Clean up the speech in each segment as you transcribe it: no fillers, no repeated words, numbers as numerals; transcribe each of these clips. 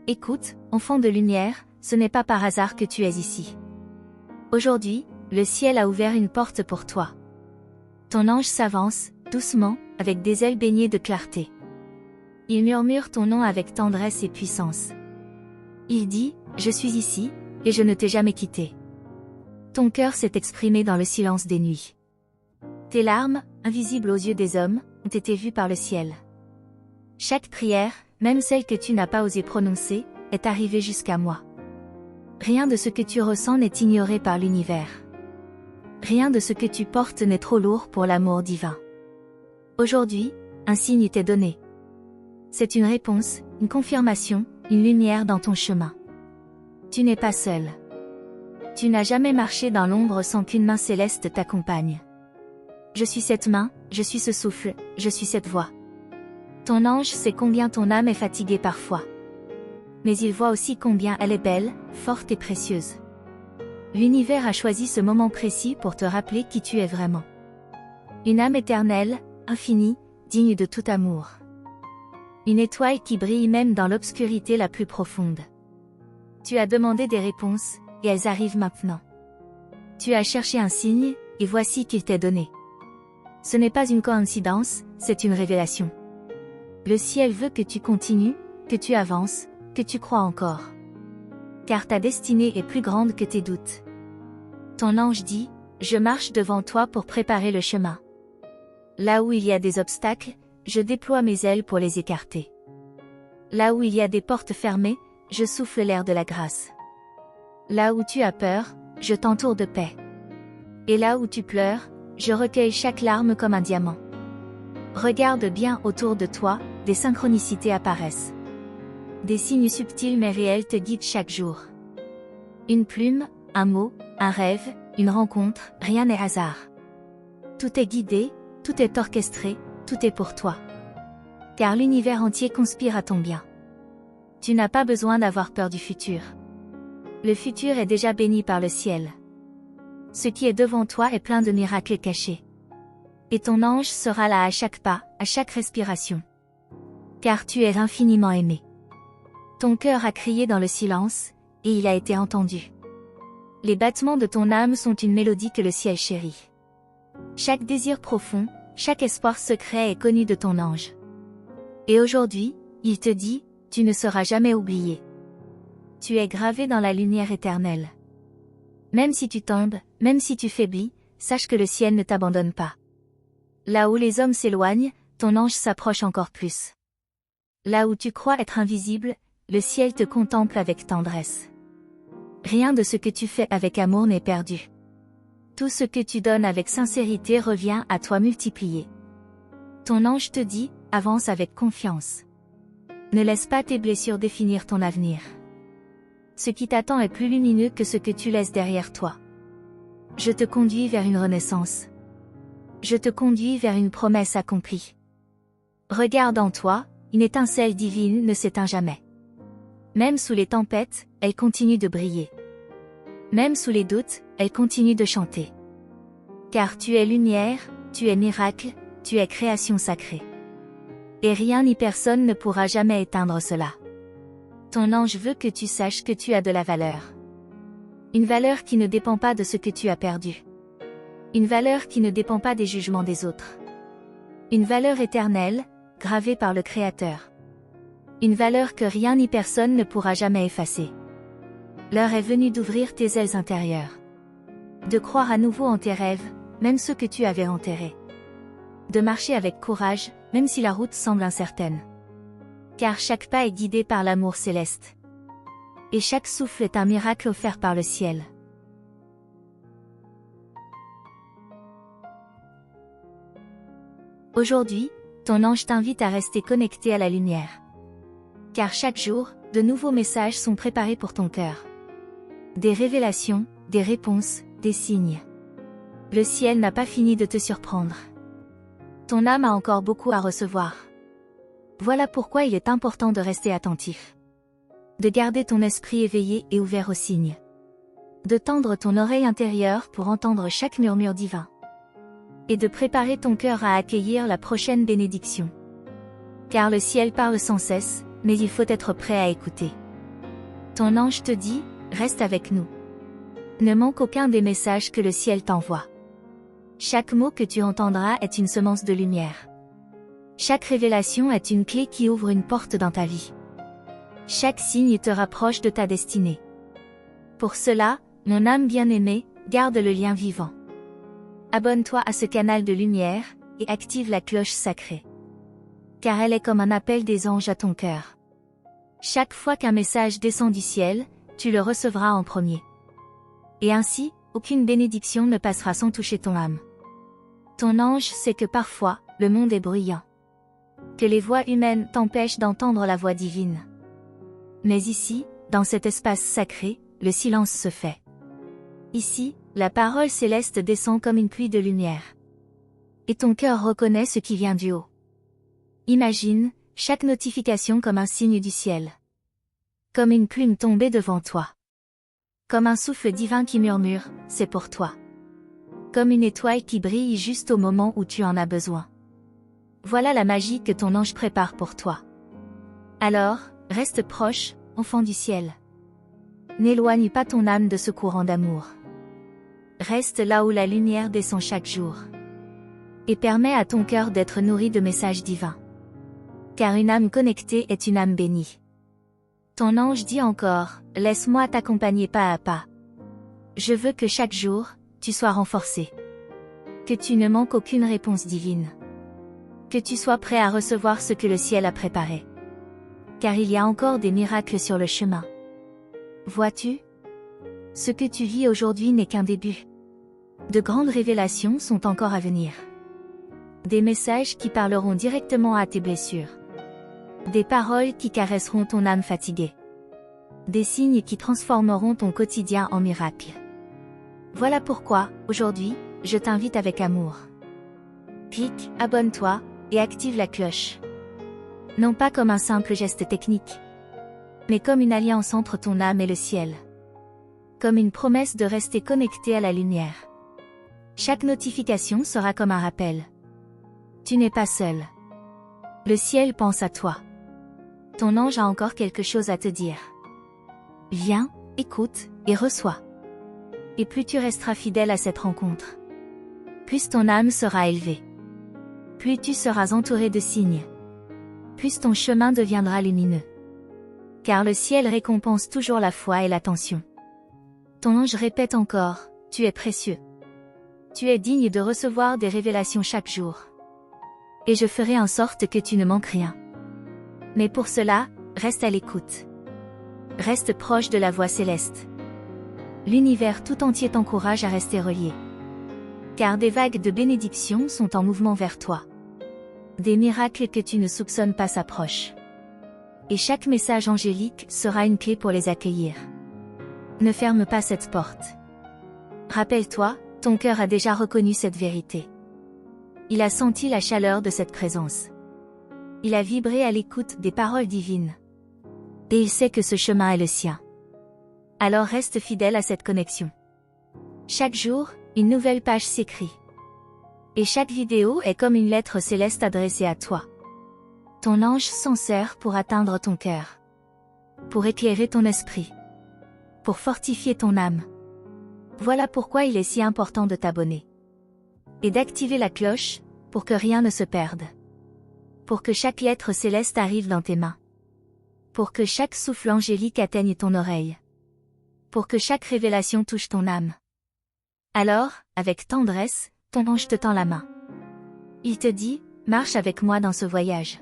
Écoute, enfant de lumière, ce n'est pas par hasard que tu es ici. Aujourd'hui, le ciel a ouvert une porte pour toi. Ton ange s'avance, doucement, avec des ailes baignées de clarté. Il murmure ton nom avec tendresse et puissance. Il dit, je suis ici, et je ne t'ai jamais quitté. Ton cœur s'est exprimé dans le silence des nuits. Tes larmes, invisibles aux yeux des hommes, ont été vues par le ciel. Chaque prière, même celle que tu n'as pas osé prononcer, est arrivée jusqu'à moi. Rien de ce que tu ressens n'est ignoré par l'univers. Rien de ce que tu portes n'est trop lourd pour l'amour divin. Aujourd'hui, un signe t'est donné. C'est une réponse, une confirmation, une lumière dans ton chemin. Tu n'es pas seul. Tu n'as jamais marché dans l'ombre sans qu'une main céleste t'accompagne. Je suis cette main, je suis ce souffle, je suis cette voix. Ton ange sait combien ton âme est fatiguée parfois. Mais il voit aussi combien elle est belle, forte et précieuse. L'univers a choisi ce moment précis pour te rappeler qui tu es vraiment. Une âme éternelle, infinie, digne de tout amour. Une étoile qui brille même dans l'obscurité la plus profonde. Tu as demandé des réponses, et elles arrivent maintenant. Tu as cherché un signe, et voici qu'il t'est donné. Ce n'est pas une coïncidence, c'est une révélation. Le ciel veut que tu continues, que tu avances, que tu crois encore. Car ta destinée est plus grande que tes doutes. Ton ange dit, je marche devant toi pour préparer le chemin. Là où il y a des obstacles, je déploie mes ailes pour les écarter. Là où il y a des portes fermées, je souffle l'air de la grâce. Là où tu as peur, je t'entoure de paix. Et là où tu pleures, je recueille chaque larme comme un diamant. Regarde bien autour de toi, des synchronicités apparaissent. Des signes subtils mais réels te guident chaque jour. Une plume, un mot, un rêve, une rencontre, rien n'est hasard. Tout est guidé, tout est orchestré, tout est pour toi. Car l'univers entier conspire à ton bien. Tu n'as pas besoin d'avoir peur du futur. Le futur est déjà béni par le ciel. Ce qui est devant toi est plein de miracles cachés. Et ton ange sera là à chaque pas, à chaque respiration. Car tu es infiniment aimé. Ton cœur a crié dans le silence, et il a été entendu. Les battements de ton âme sont une mélodie que le ciel chérit. Chaque désir profond, chaque espoir secret est connu de ton ange. Et aujourd'hui, il te dit, tu ne seras jamais oublié. Tu es gravé dans la lumière éternelle. Même si tu tombes, même si tu faiblis, sache que le ciel ne t'abandonne pas. Là où les hommes s'éloignent, ton ange s'approche encore plus. Là où tu crois être invisible, le ciel te contemple avec tendresse. Rien de ce que tu fais avec amour n'est perdu. Tout ce que tu donnes avec sincérité revient à toi multiplié. Ton ange te dit, avance avec confiance. Ne laisse pas tes blessures définir ton avenir. Ce qui t'attend est plus lumineux que ce que tu laisses derrière toi. Je te conduis vers une renaissance. Je te conduis vers une promesse accomplie. Regarde en toi, une étincelle divine ne s'éteint jamais. Même sous les tempêtes, elle continue de briller. Même sous les doutes, elle continue de chanter. Car tu es lumière, tu es miracle, tu es création sacrée. Et rien ni personne ne pourra jamais éteindre cela. Ton ange veut que tu saches que tu as de la valeur. Une valeur qui ne dépend pas de ce que tu as perdu. Une valeur qui ne dépend pas des jugements des autres. Une valeur éternelle, gravée par le Créateur. Une valeur que rien ni personne ne pourra jamais effacer. L'heure est venue d'ouvrir tes ailes intérieures. De croire à nouveau en tes rêves, même ceux que tu avais enterrés. De marcher avec courage, même si la route semble incertaine. Car chaque pas est guidé par l'amour céleste. Et chaque souffle est un miracle offert par le ciel. Aujourd'hui, ton ange t'invite à rester connecté à la lumière. Car chaque jour, de nouveaux messages sont préparés pour ton cœur. Des révélations, des réponses, des signes. Le ciel n'a pas fini de te surprendre. Ton âme a encore beaucoup à recevoir. Voilà pourquoi il est important de rester attentif. De garder ton esprit éveillé et ouvert aux signes. De tendre ton oreille intérieure pour entendre chaque murmure divin. Et de préparer ton cœur à accueillir la prochaine bénédiction. Car le ciel parle sans cesse, mais il faut être prêt à écouter. Ton ange te dit, reste avec nous. Ne manque aucun des messages que le ciel t'envoie. Chaque mot que tu entendras est une semence de lumière. Chaque révélation est une clé qui ouvre une porte dans ta vie. Chaque signe te rapproche de ta destinée. Pour cela, mon âme bien-aimée, garde le lien vivant. Abonne-toi à ce canal de lumière, et active la cloche sacrée. Car elle est comme un appel des anges à ton cœur. Chaque fois qu'un message descend du ciel, tu le recevras en premier. Et ainsi, aucune bénédiction ne passera sans toucher ton âme. Ton ange sait que parfois, le monde est bruyant. Que les voix humaines t'empêchent d'entendre la voix divine. Mais ici, dans cet espace sacré, le silence se fait. Ici, la parole céleste descend comme une pluie de lumière. Et ton cœur reconnaît ce qui vient du haut. Imagine, chaque notification comme un signe du ciel. Comme une plume tombée devant toi. Comme un souffle divin qui murmure, c'est pour toi. Comme une étoile qui brille juste au moment où tu en as besoin. Voilà la magie que ton ange prépare pour toi. Alors, reste proche, enfant du ciel. N'éloigne pas ton âme de ce courant d'amour. Reste là où la lumière descend chaque jour. Et permets à ton cœur d'être nourri de messages divins. Car une âme connectée est une âme bénie. Ton ange dit encore, laisse-moi t'accompagner pas à pas. Je veux que chaque jour, tu sois renforcé. Que tu ne manques aucune réponse divine. Que tu sois prêt à recevoir ce que le ciel a préparé. Car il y a encore des miracles sur le chemin. Vois-tu? Ce que tu vis aujourd'hui n'est qu'un début. De grandes révélations sont encore à venir. Des messages qui parleront directement à tes blessures. Des paroles qui caresseront ton âme fatiguée. Des signes qui transformeront ton quotidien en miracle. Voilà pourquoi, aujourd'hui, je t'invite avec amour. Clique, abonne-toi, et active la cloche. Non pas comme un simple geste technique, mais comme une alliance entre ton âme et le ciel. Comme une promesse de rester connecté à la lumière. Chaque notification sera comme un rappel. Tu n'es pas seul. Le ciel pense à toi. Ton ange a encore quelque chose à te dire. Viens, écoute, et reçois. Et plus tu resteras fidèle à cette rencontre, plus ton âme sera élevée. Plus tu seras entouré de signes. Plus ton chemin deviendra lumineux. Car le ciel récompense toujours la foi et l'attention. Ton ange répète encore, tu es précieux. Tu es digne de recevoir des révélations chaque jour. Et je ferai en sorte que tu ne manques rien. Mais pour cela, reste à l'écoute. Reste proche de la voix céleste. L'univers tout entier t'encourage à rester relié. Car des vagues de bénédictions sont en mouvement vers toi. Des miracles que tu ne soupçonnes pas s'approchent. Et chaque message angélique sera une clé pour les accueillir. Ne ferme pas cette porte. Rappelle-toi, ton cœur a déjà reconnu cette vérité. Il a senti la chaleur de cette présence. Il a vibré à l'écoute des paroles divines. Et il sait que ce chemin est le sien. Alors reste fidèle à cette connexion. Chaque jour, une nouvelle page s'écrit. Et chaque vidéo est comme une lettre céleste adressée à toi. Ton ange s'en sert pour atteindre ton cœur. Pour éclairer ton esprit. Pour fortifier ton âme. Voilà pourquoi il est si important de t'abonner. Et d'activer la cloche, pour que rien ne se perde. Pour que chaque lettre céleste arrive dans tes mains. Pour que chaque souffle angélique atteigne ton oreille. Pour que chaque révélation touche ton âme. Alors, avec tendresse, ton ange te tend la main. Il te dit, marche avec moi dans ce voyage.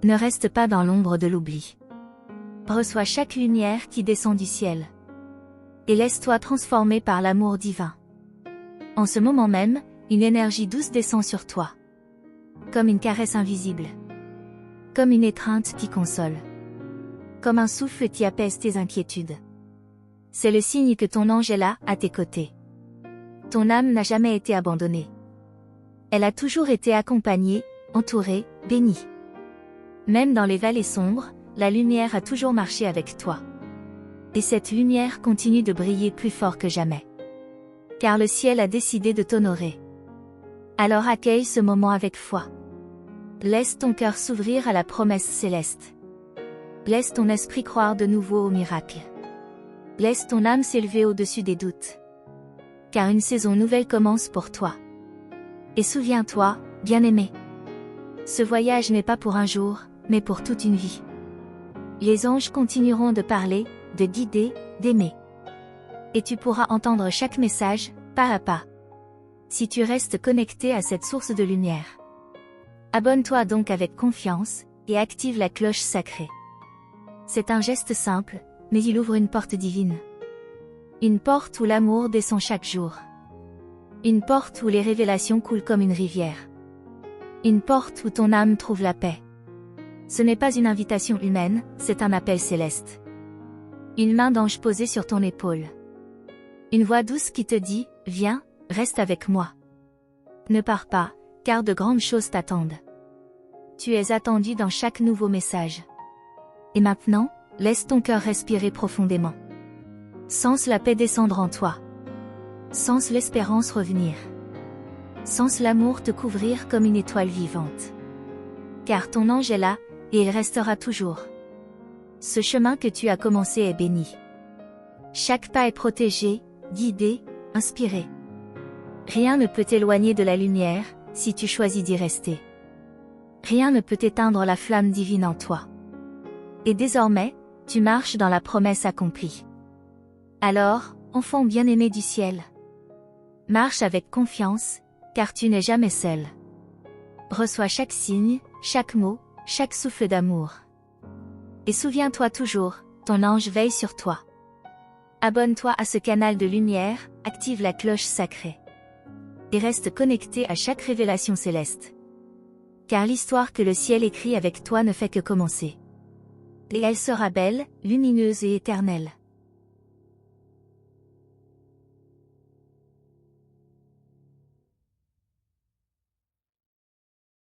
Ne reste pas dans l'ombre de l'oubli. Reçois chaque lumière qui descend du ciel. Et laisse-toi transformer par l'amour divin. En ce moment même, une énergie douce descend sur toi. Comme une caresse invisible. Comme une étreinte qui console. Comme un souffle qui apaise tes inquiétudes. C'est le signe que ton ange est là, à tes côtés. Ton âme n'a jamais été abandonnée. Elle a toujours été accompagnée, entourée, bénie. Même dans les vallées sombres, la lumière a toujours marché avec toi. Et cette lumière continue de briller plus fort que jamais. Car le ciel a décidé de t'honorer. Alors accueille ce moment avec foi. Laisse ton cœur s'ouvrir à la promesse céleste. Laisse ton esprit croire de nouveau au miracle. Laisse ton âme s'élever au-dessus des doutes. Car une saison nouvelle commence pour toi. Et souviens-toi, bien-aimé. Ce voyage n'est pas pour un jour, mais pour toute une vie. Les anges continueront de parler, de guider, d'aimer. Et tu pourras entendre chaque message, pas à pas. Si tu restes connecté à cette source de lumière. Abonne-toi donc avec confiance, et active la cloche sacrée. C'est un geste simple, mais il ouvre une porte divine. Une porte où l'amour descend chaque jour. Une porte où les révélations coulent comme une rivière. Une porte où ton âme trouve la paix. Ce n'est pas une invitation humaine, c'est un appel céleste. Une main d'ange posée sur ton épaule. Une voix douce qui te dit, viens, reste avec moi. Ne pars pas, car de grandes choses t'attendent. Tu es attendu dans chaque nouveau message. Et maintenant, laisse ton cœur respirer profondément. Sens la paix descendre en toi. Sens l'espérance revenir. Sens l'amour te couvrir comme une étoile vivante. Car ton ange est là, et il restera toujours. Ce chemin que tu as commencé est béni. Chaque pas est protégé, guidé, inspiré. Rien ne peut t'éloigner de la lumière, si tu choisis d'y rester. Rien ne peut éteindre la flamme divine en toi. Et désormais, tu marches dans la promesse accomplie. Alors, enfant bien-aimé du ciel, marche avec confiance, car tu n'es jamais seul. Reçois chaque signe, chaque mot, chaque souffle d'amour. Et souviens-toi toujours, ton ange veille sur toi. Abonne-toi à ce canal de lumière, active la cloche sacrée. Et reste connecté à chaque révélation céleste. Car l'histoire que le ciel écrit avec toi ne fait que commencer. Et elle sera belle, lumineuse et éternelle.